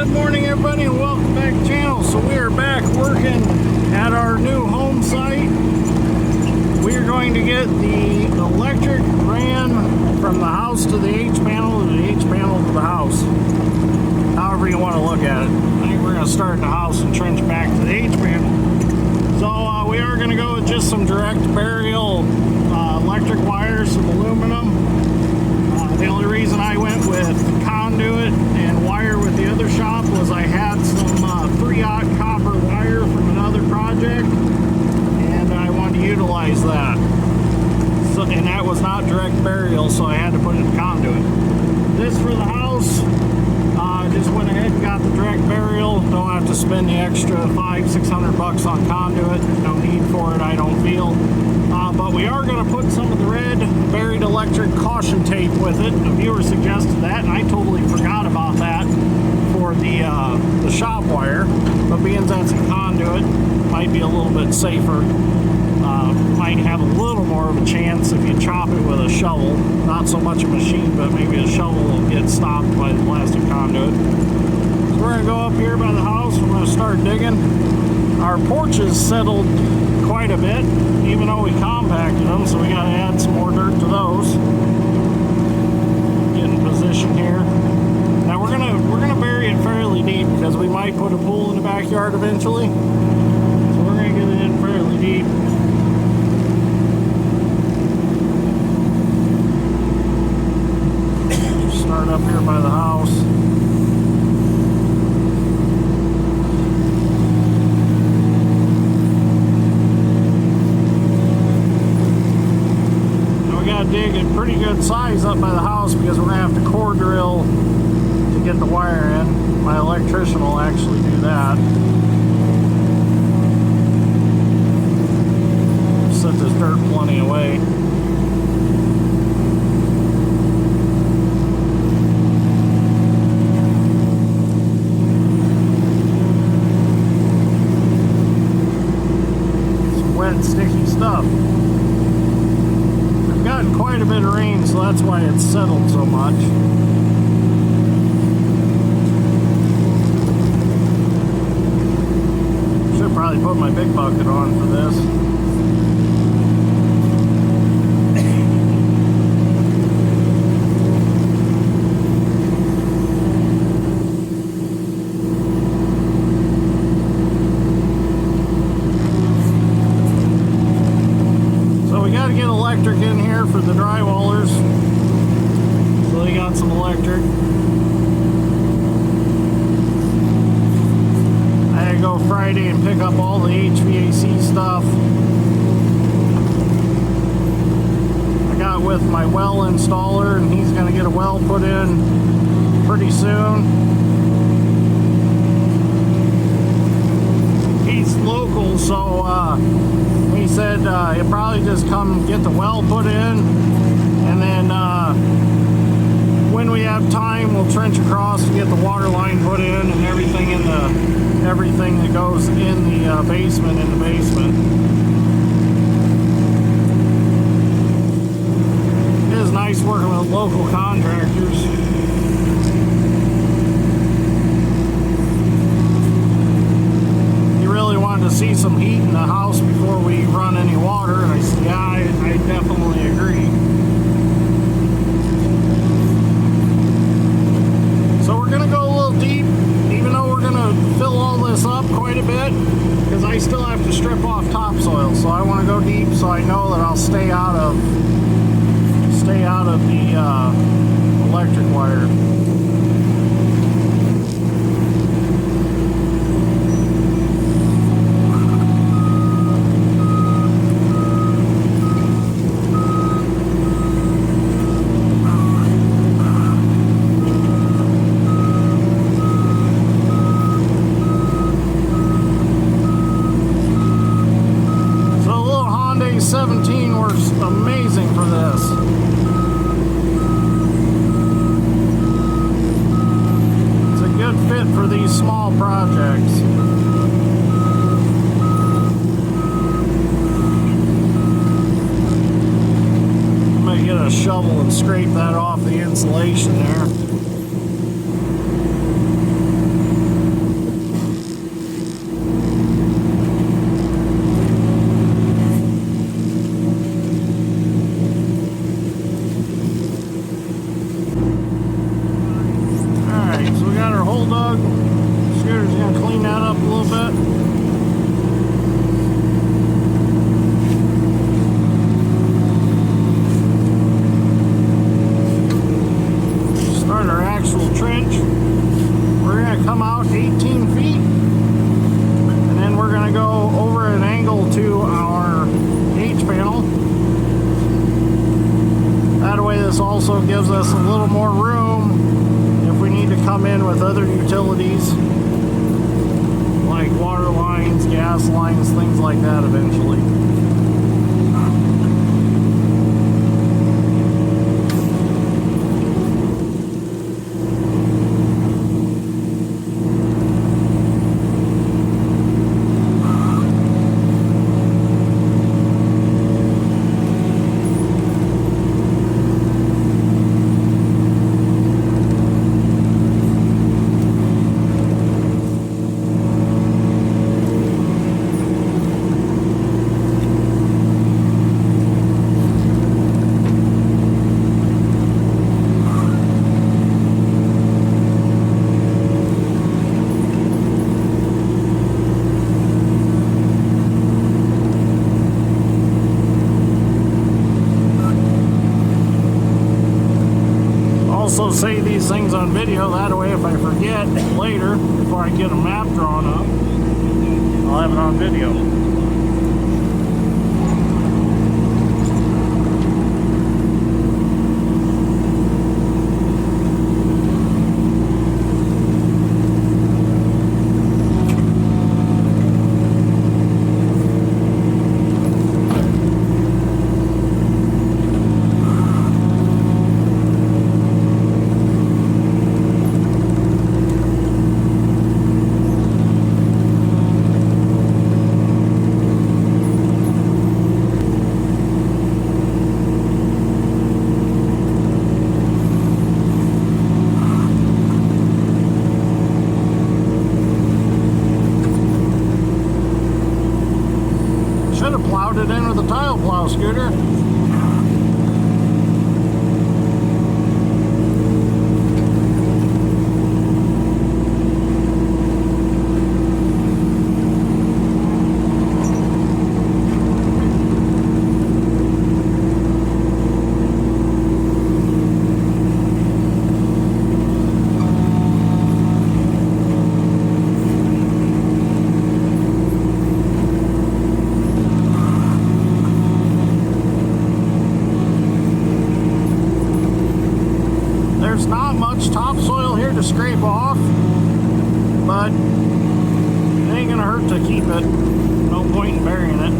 Good morning, everybody, and welcome back to the channel. So we are back working at our new home site. We are going to get the electric ran from the house to the H panel, to the H panel to the house. However you want to look at it. I think we're going to start at the house and trench back to the H panel. So we are going to go with just some direct burial electric wires, some aluminum. The only reason I went with conduit and wire with the other shop was I had some 3/0 copper wire from another project, and I wanted to utilize that. So, and that was not direct burial, so I had to put it in conduit. This for the house, just went ahead and got the direct burial. Don't have to spend the extra $500-600 on conduit. No need for it, I don't feel. But we are going to put some of the red buried electric caution tape with it. A viewer suggested that, and I totally forgot about that for the shop wire. But being that's a conduit, might be a little bit safer. Might have a little more of a chance if you chop it with a shovel. Not so much a machine, but maybe a shovel will get stopped by the plastic conduit. So we're going to go up here by the house. We're going to start digging. Our porch is settled quite a bit, even though we compacted them, so we got to add some more dirt to those. Get in position here. Now we're gonna bury it fairly deep because we might put a pool in the backyard eventually. So we're gonna get it in fairly deep. Start up here by the house. Dig a pretty good size up by the house because we're going to have to core drill to get the wire in. My electrician will actually do that. Set this dirt plenty away. Some wet, sticky stuff. Gotten quite a bit of rain, so that's why it's settled so much. Should probably put my big bucket on for this. Electric in here for the drywallers, so they got some electric. I had to go Friday and pick up all the HVAC stuff. I got with my well installer, and he's going to get a well put in pretty soon. He's local, so he said he'll probably just come get the well put in, and then when we have time, we'll trench across to get the water line put in and everything everything that goes in the basement. It is nice working with local contractors. To see some heat in the house before we run any water, and I said, yeah, I definitely agree. So we're gonna go a little deep, even though we're gonna fill all this up quite a bit, because I still have to strip off topsoil. So I want to go deep so I know that I'll stay out of the electric wire. Amazing for this. It's a good fit for these small projects. I'm gonna get a shovel and scrape that off the insulation there. way this also gives us a little more room if we need to come in with other utilities like water lines, gas lines, things like that eventually. Also save these things on video, that way if I forget later, before I get a map drawn up, I'll have it on video. Plowed it in with a tile plow scooter. There's not much topsoil here to scrape off, but it ain't gonna hurt to keep it. No point in burying it.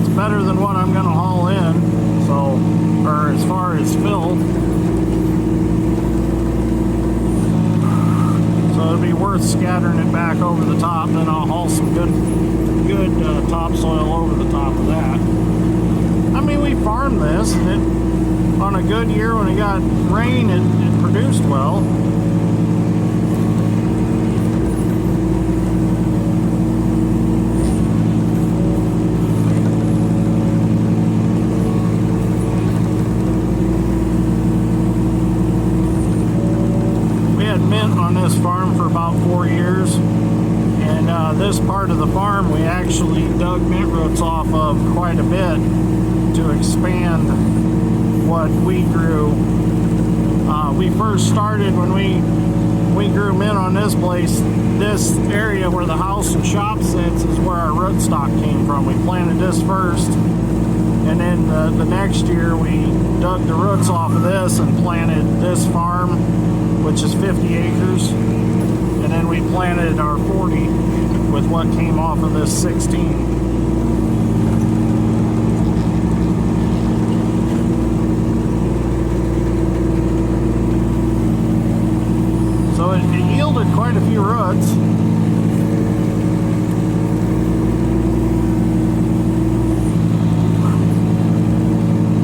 It's better than what I'm gonna haul in, so, or as far as filled. So it'd be worth scattering it back over the top, then I'll haul some good topsoil over the top of that. I mean, we farmed this, and it, on a good year when it got rain, it produced well. We had mint on this farm for about 4 years, and this part of the farm we actually dug mint roots off of quite a bit to expand what we grew. We first started when we grew mint on this place. This area where the house and shop sits is where our rootstock came from. We planted this first, and then the next year we dug the roots off of this and planted this farm, which is 50 acres, and then we planted our 40 with what came off of this 16. So it yielded quite a few roots.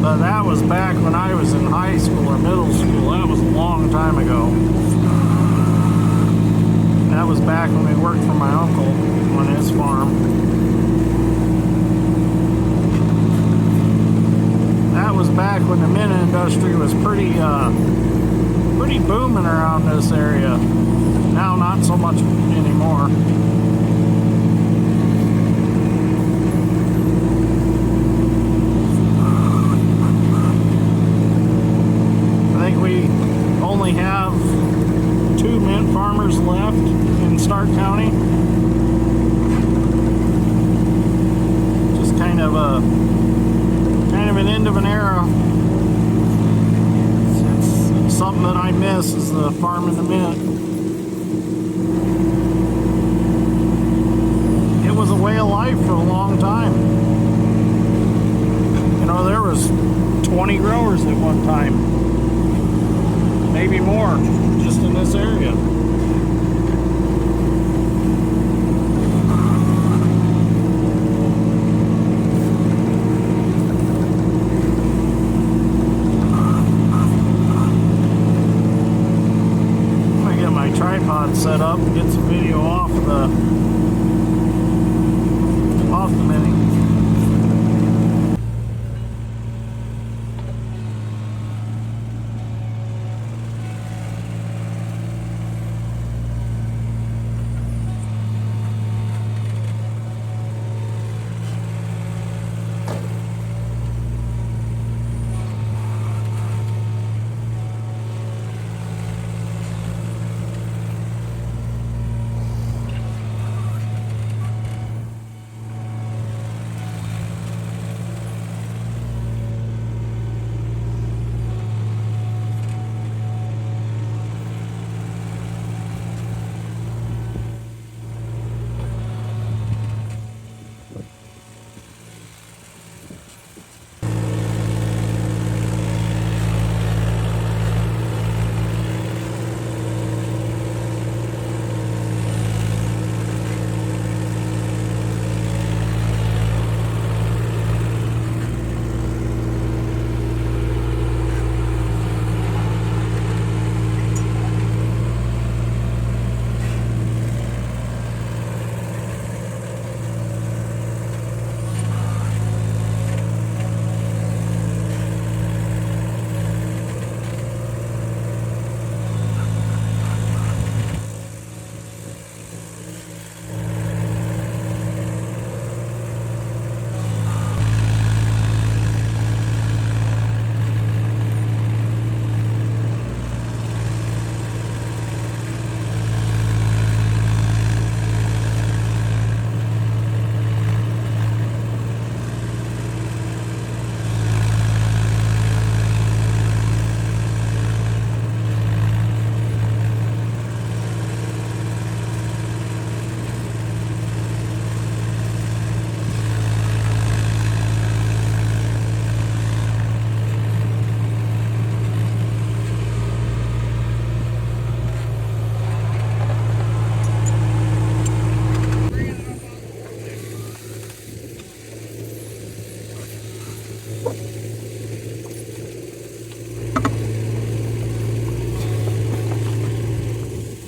But that was back when I was in high school or middle school. That was a long time ago. That was back when we worked for my uncle on his farm. That was back when the mint industry was pretty booming around this area. Now not so much anymore. I think we only have 2 mint farmers left in Stark County. Just kind of an end of an era. It's something that I miss is the farm in the mint. It was a way of life for a long time. You know, there was 20 growers at one time, maybe more, just in this area. Tripod set up and get some video off the Mini.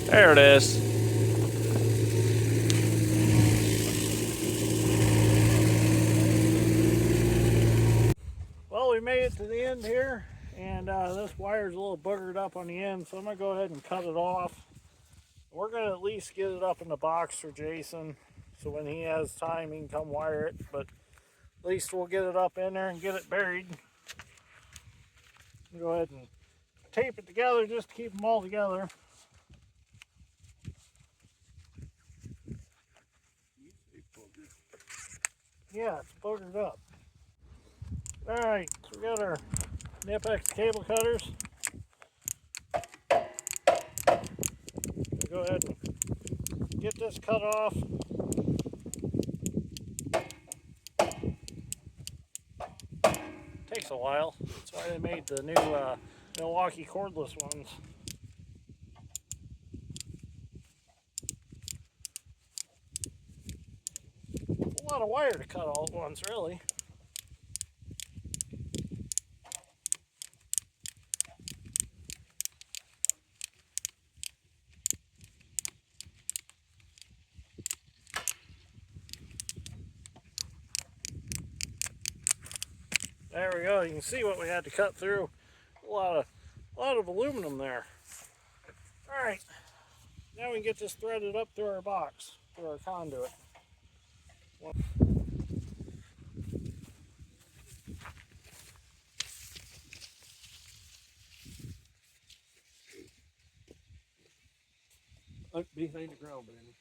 There it is. Well, we made it to the end here, and this wire's a little boogered up on the end, so I'm going to go ahead and cut it off. We're going to at least get it up in the box for Jason, so when he has time he can come wire it, but at least we'll get it up in there and get it buried. Go ahead and tape it together just to keep them all together. Yeah, it's boogered up. Alright, so we got our HX cable cutters. Go ahead and get this cut off. Takes a while. That's why they made the new Milwaukee cordless ones. A lot of wire to cut all at once, really. There we go. You can see what we had to cut through. A lot of aluminum there. All right. Now we can get this threaded up through our box, through our conduit. Look behind the ground, Brandy.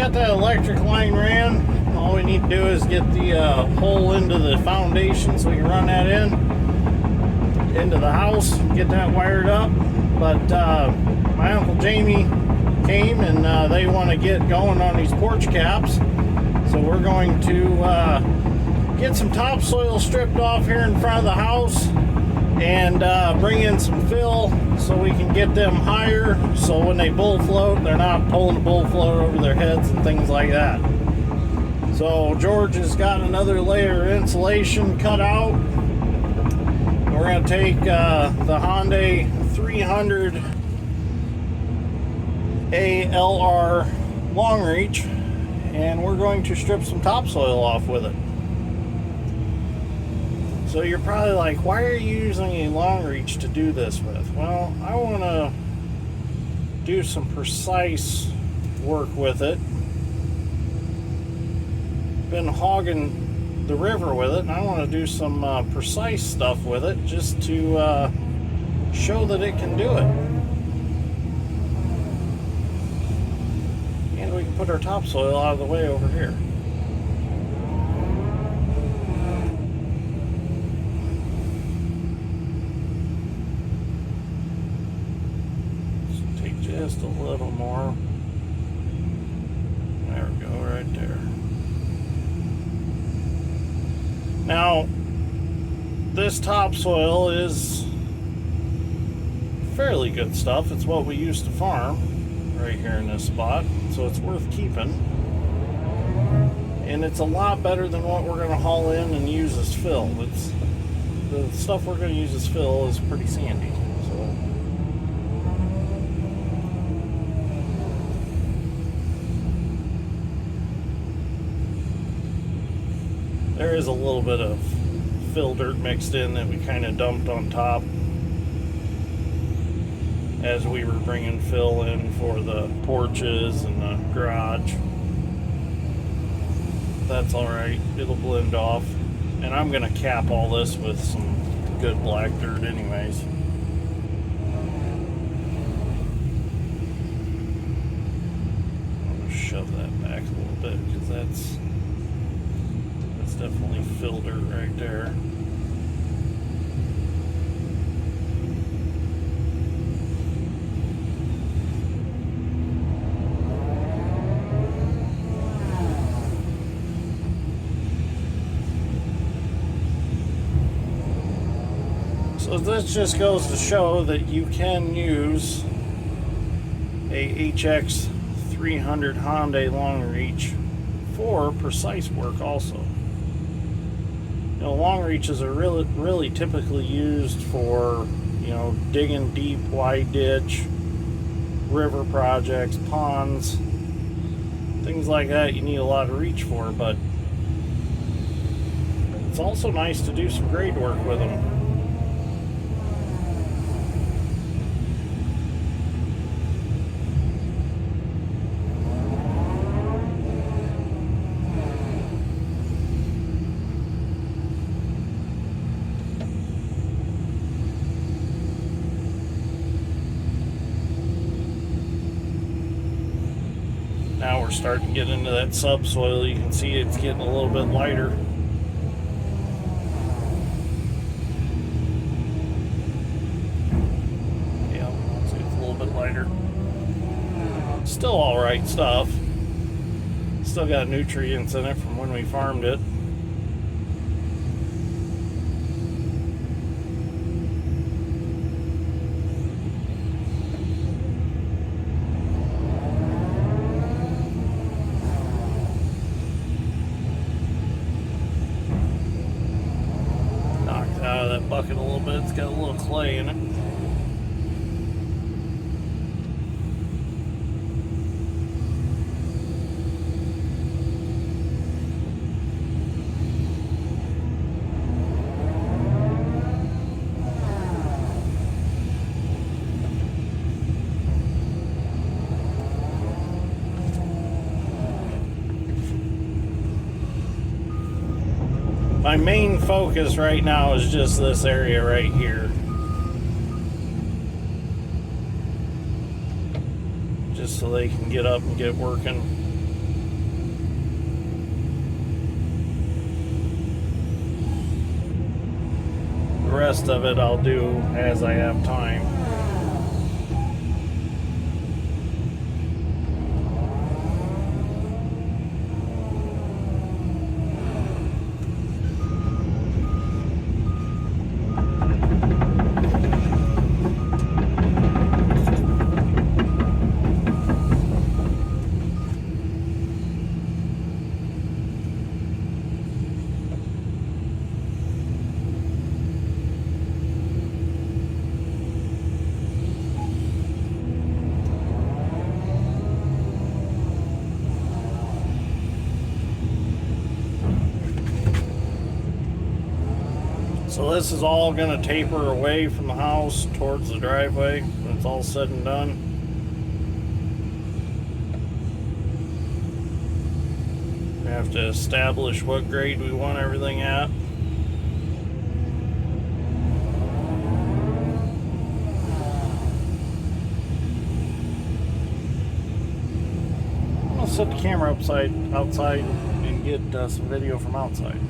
got that electric line ran. All we need to do is get the hole into the foundation so we can run that into the house, get that wired up. But my Uncle Jamie came and they want to get going on these porch caps. So we're going to get some topsoil stripped off here in front of the house and bring in some fill so we can get them higher, so when they bull float, they're not pulling the bull float over their heads and things like that. So George has got another layer of insulation cut out. We're going to take the Hyundai 300ALR Long Reach, and we're going to strip some topsoil off with it. So you're probably like, why are you using a long reach to do this with? Well, I want to do some precise work with it. Been hogging the river with it, and I want to do some precise stuff with it just to show that it can do it. And we can put our topsoil out of the way over here. Just a little more. There we go, right there. Now, this topsoil is fairly good stuff. It's what we used to farm right here in this spot, so it's worth keeping. And it's a lot better than what we're going to haul in and use as fill. The stuff we're going to use as fill is pretty sandy. There is a little bit of fill dirt mixed in that we kind of dumped on top as we were bringing fill in for the porches and the garage. That's alright, it'll blend off. And I'm going to cap all this with some good black dirt anyways. I'm going to shove that back a little bit because that's definitely fill dirt right there. So this just goes to show that you can use a HX300 Hyundai Long Reach for precise work also. You know, long reaches are really typically used for, you know, digging deep, wide ditch, river projects, ponds, things like that. You need a lot of reach for, but it's also nice to do some grade work with them. Now we're starting to get into that subsoil. You can see it's getting a little bit lighter. Yeah, so it's a little bit lighter. Still alright stuff. Still got nutrients in it from when we farmed it. Out of that bucket a little bit. It's got a little clay in it. My main focus right now is just this area right here. Just so they can get up and get working. The rest of it I'll do as I have time. So this is all going to taper away from the house towards the driveway when it's all said and done. We have to establish what grade we want everything at. I'll set the camera outside and get some video from outside.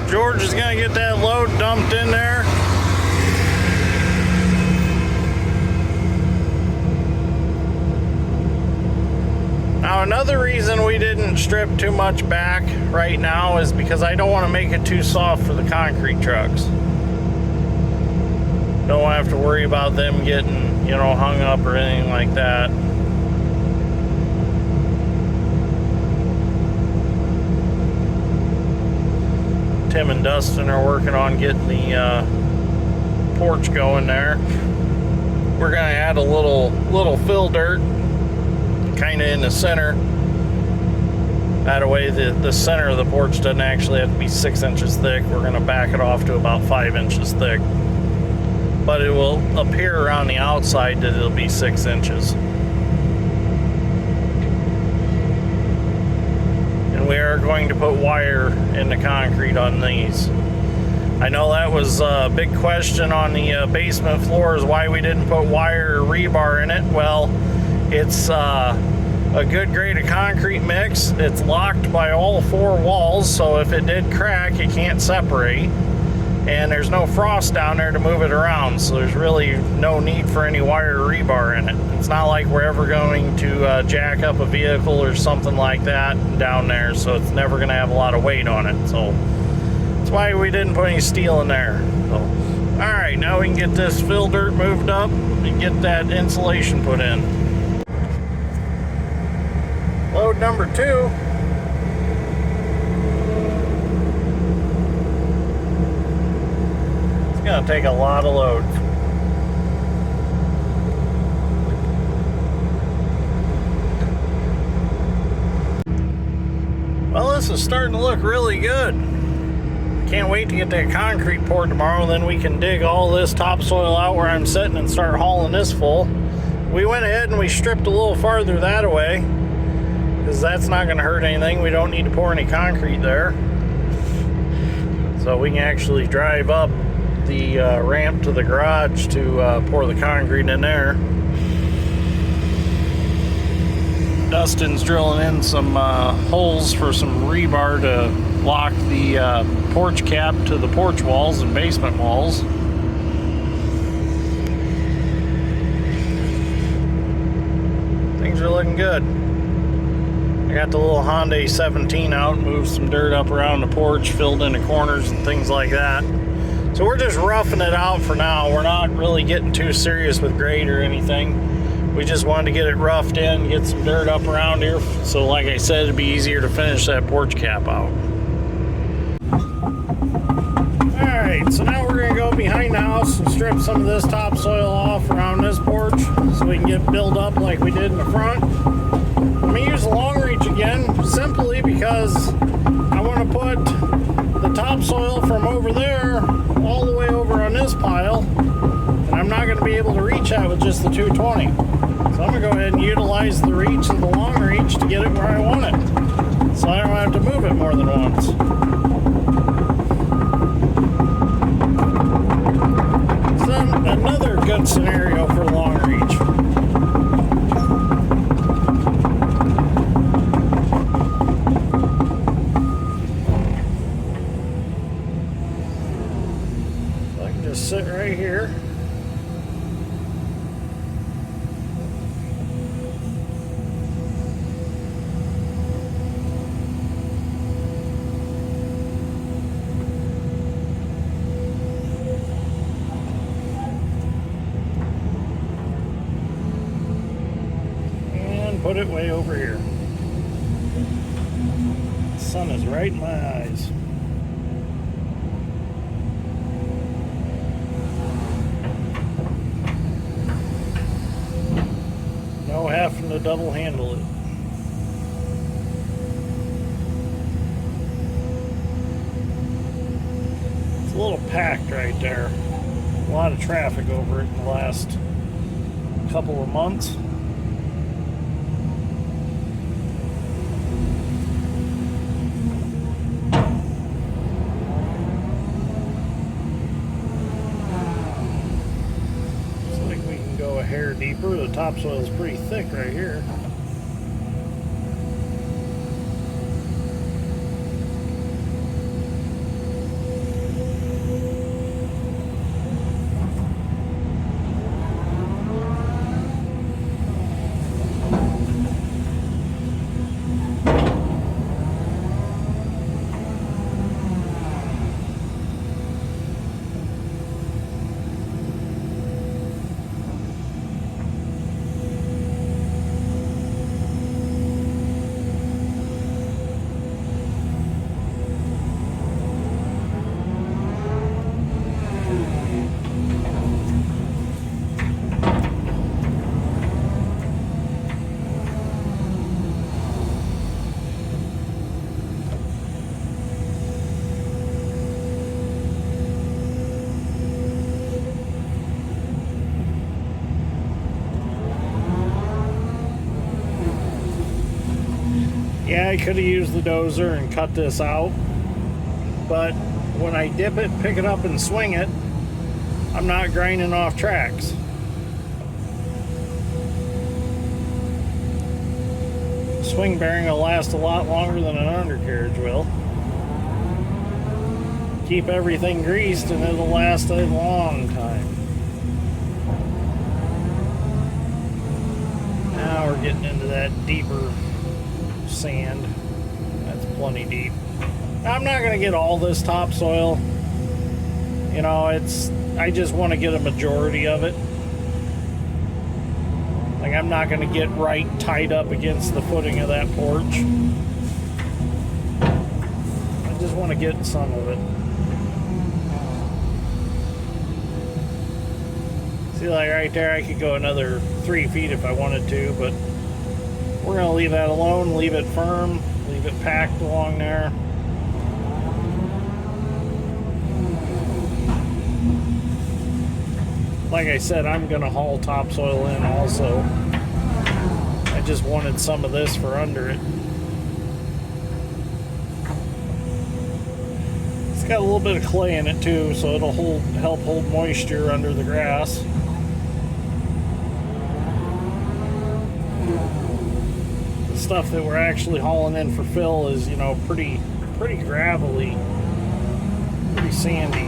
George is going to get that load dumped in there. Now, another reason we didn't strip too much back right now is because I don't want to make it too soft for the concrete trucks. Don't have to worry about them getting, you know, hung up or anything like that. Tim and Dustin are working on getting the porch going there. We're gonna add a little fill dirt kind of in the center. That way the center of the porch doesn't actually have to be 6 inches thick. We're gonna back it off to about 5 inches thick. But it will appear around the outside that it'll be 6 inches. We are going to put wire in the concrete on these. I know that was a big question on the basement floors, why we didn't put wire or rebar in it. Well, it's a good grade of concrete mix. It's locked by all 4 walls, so if it did crack, it can't separate. And there's no frost down there to move it around, so there's really no need for any wire or rebar in it. It's not like we're ever going to jack up a vehicle or something like that down there, so it's never going to have a lot of weight on it. So that's why we didn't put any steel in there. So, all right, now we can get this fill dirt moved up and get that insulation put in. Load number 2. Gonna take a lot of load. Well, this is starting to look really good. Can't wait to get that concrete poured tomorrow, then we can dig all this topsoil out where I'm sitting and start hauling this full. We went ahead and we stripped a little farther that away because that's not going to hurt anything. We don't need to pour any concrete there, so we can actually drive up the ramp to the garage to pour the concrete in there. Dustin's drilling in some holes for some rebar to lock the porch cap to the porch walls and basement walls. Things are looking good. I got the little Hyundai 17 out, moved some dirt up around the porch, filled in the corners and things like that. So we're just roughing it out for now. We're not really getting too serious with grade or anything. We just wanted to get it roughed in, get some dirt up around here. So like I said, it'd be easier to finish that porch cap out. All right, so now we're gonna go behind the house and strip some of this topsoil off around this porch so we can get built up like we did in the front. I'm gonna use the long reach again, simply because I wanna put the topsoil from over there all the way over on this pile, and I'm not going to be able to reach that with just the 220. So I'm going to go ahead and utilize the reach of the long reach to get it where I want it, so I don't have to move it more than once. So another good scenario for long reach. Sit right here. And put it way over here. The sun is right in my eyes. Having to double handle it. It's a little packed right there. A lot of traffic over it in the last couple of months. A hair deeper. The topsoil is pretty thick right here. I could have used the dozer and cut this out, but when I dip it, pick it up, and swing it, I'm not grinding off tracks. Swing bearing will last a lot longer than an undercarriage will. Keep everything greased and it'll last a long time. Now we're getting into that deeper sand. That's plenty deep. I'm not going to get all this topsoil. You know, I just want to get a majority of it. Like, I'm not going to get right tight up against the footing of that porch. I just want to get some of it. See, like right there, I could go another 3 feet if I wanted to, but we're going to leave that alone, leave it firm, leave it packed along there. Like I said, I'm going to haul topsoil in also. I just wanted some of this for under it. It's got a little bit of clay in it too, so it'll help hold moisture under the grass. The stuff that we're actually hauling in for fill is, you know, pretty gravelly, pretty sandy.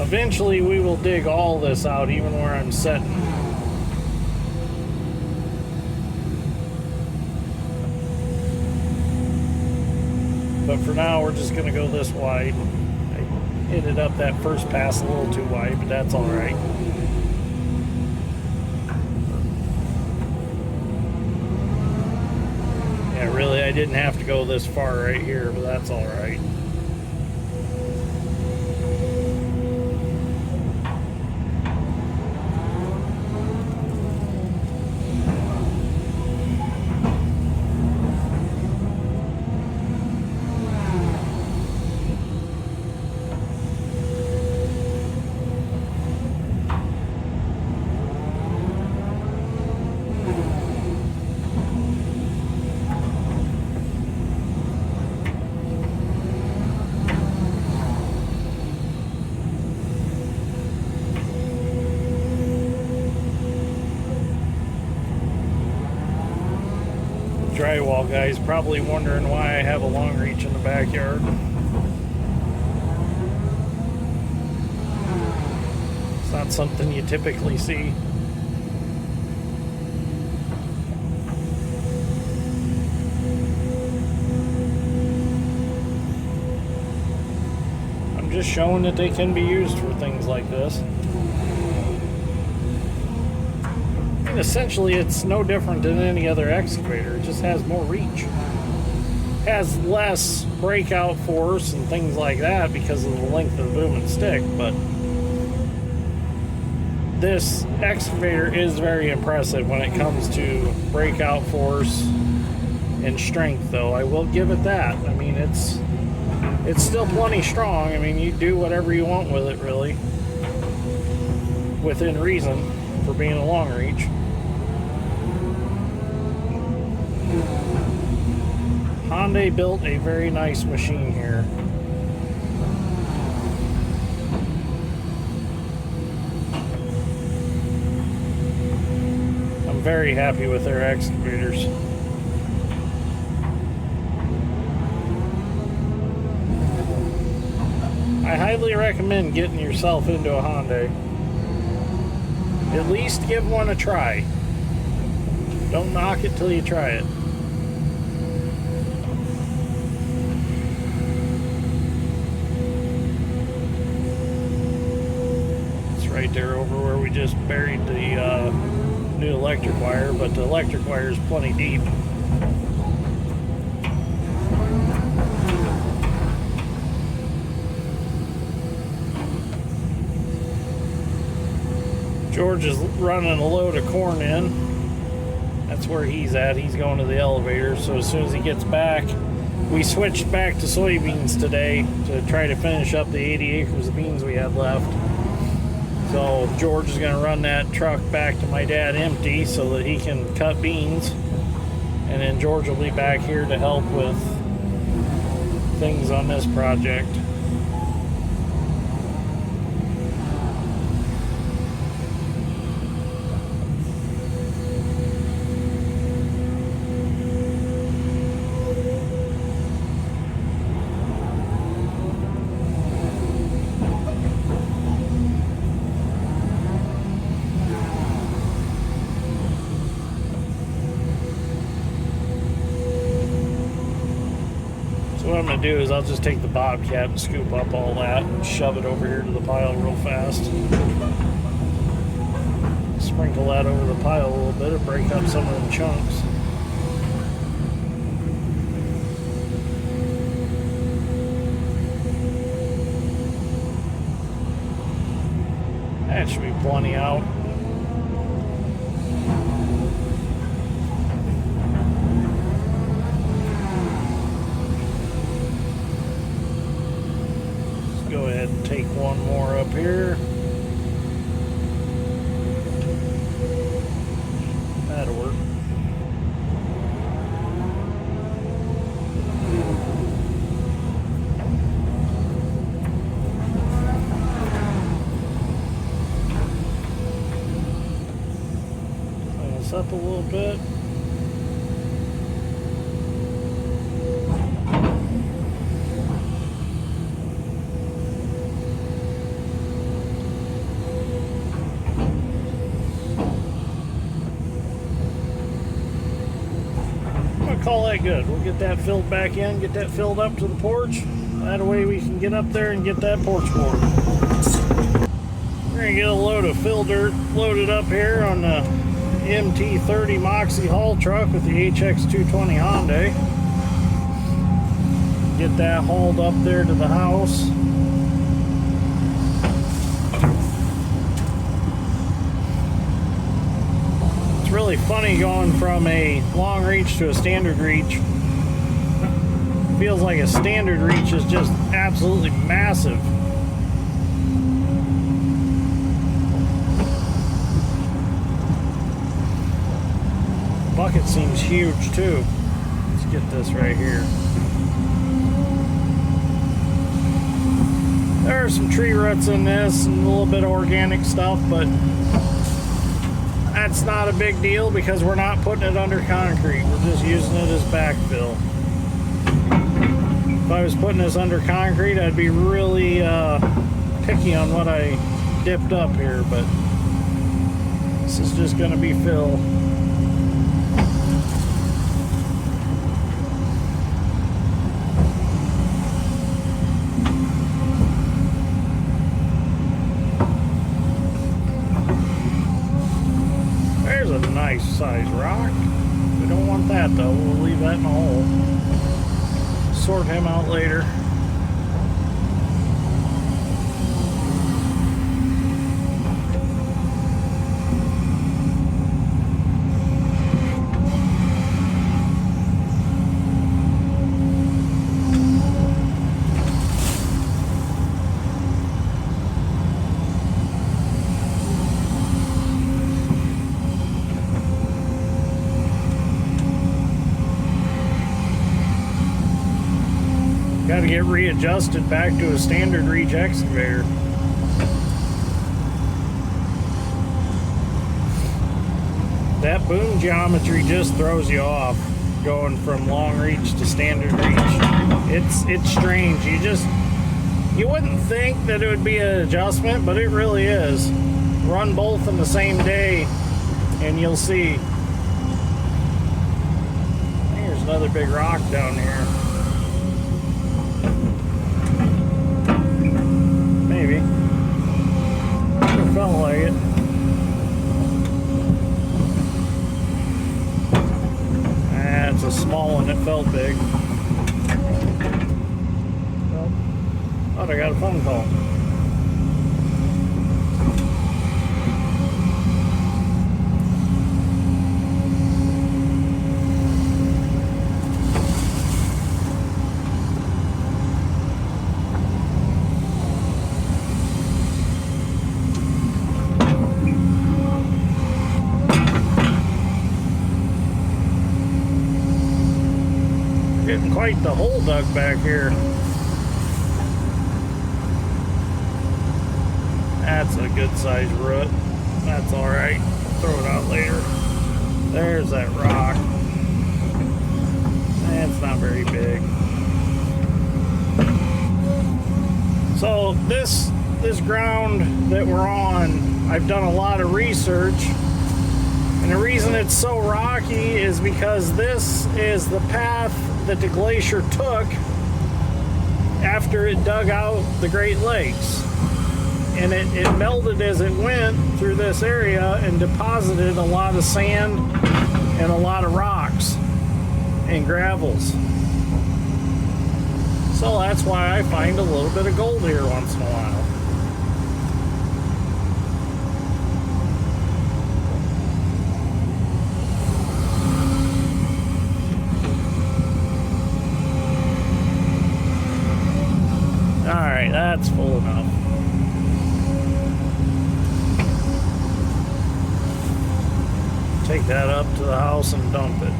Eventually we will dig all this out, even where I'm setting. But for now, we're just going to go this wide. I hit it up that first pass a little too wide, but that's all right. Yeah, really, I didn't have to go this far right here, but that's all right. Drywall guys probably wondering why I have a long reach in the backyard. It's not something you typically see. I'm just showing that they can be used for things like this. And essentially, it's no different than any other excavator. It just has more reach. Has less breakout force and things like that because of the length of the boom and stick, but this excavator is very impressive when it comes to breakout force and strength, though. I will give it that. I mean, it's still plenty strong. I mean, you do whatever you want with it, really, within reason, for being a long reach. Hyundai built a very nice machine here. I'm very happy with their excavators. I highly recommend getting yourself into a Hyundai. At least give one a try. Don't knock it till you try it. right there over where we just buried the new electric wire, but the electric wire is plenty deep. George is running a load of corn in. That's where he's at. He's going to the elevator. So as soon as he gets back, we switched back to soybeans today to try to finish up the 80 acres of beans we had left. So George is going to run that truck back to my dad empty so that he can cut beans. And then George will be back here to help with things on this project. What I'm going to do is I'll just take the Bobcat and scoop up all that and shove it over here to the pile real fast. Sprinkle that over the pile a little bit and break up some of the chunks. That should be plenty out. Go ahead and take one more up here. That'll work. Clean this up a little bit. Call that good. We'll get that filled back in, get that filled up to the porch. That way we can get up there and get that porch board. We're going to get a load of fill dirt loaded up here on the MT30 Moxie haul truck with the HX220 Hyundai. Get that hauled up there to the house. Really funny going from a long reach to a standard reach. Feels like a standard reach is just absolutely massive. Bucket seems huge too. Let's get this right here. There are some tree roots in this and a little bit of organic stuff, but that's not a big deal because we're not putting it under concrete. We're just using it as backfill. If I was putting this under concrete, I'd be really picky on what I dipped up here, but this is just going to be fill. A nice size rock. We don't want that though. We'll leave that in the hole. Sort him out later. Got to get readjusted back to a standard reach excavator. That boom geometry just throws you off going from long reach to standard reach. It's strange. You wouldn't think that it would be an adjustment, but it really is. Run both in the same day and you'll see. There's another big rock down here. Maybe. It fell it's a small one, it felt big. Well, thought I got a phone call. Getting quite the hole dug back here. That's a good sized root. That's alright. Throw it out later. There's that rock. That's not very big. So this ground that we're on, I've done a lot of research. And the reason it's so rocky is because this is the path that the glacier took after it dug out the Great Lakes. And it melted as it went through this area and deposited a lot of sand and a lot of rocks and gravels. So that's why I find a little bit of gold here once in a while. Alright, that's full enough. Take that up to the house and dump it.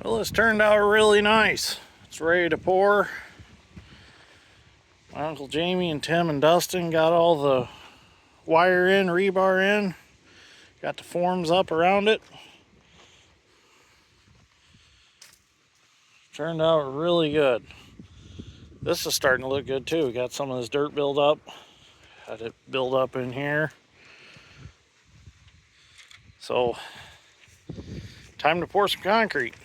Well, this turned out really nice. It's ready to pour. My Uncle Jamie and Tim and Dustin got all the wire in, rebar in. Got the forms up around it. Turned out really good. This is starting to look good too. Got some of this dirt build up. Had it build up in here. So, time to pour some concrete.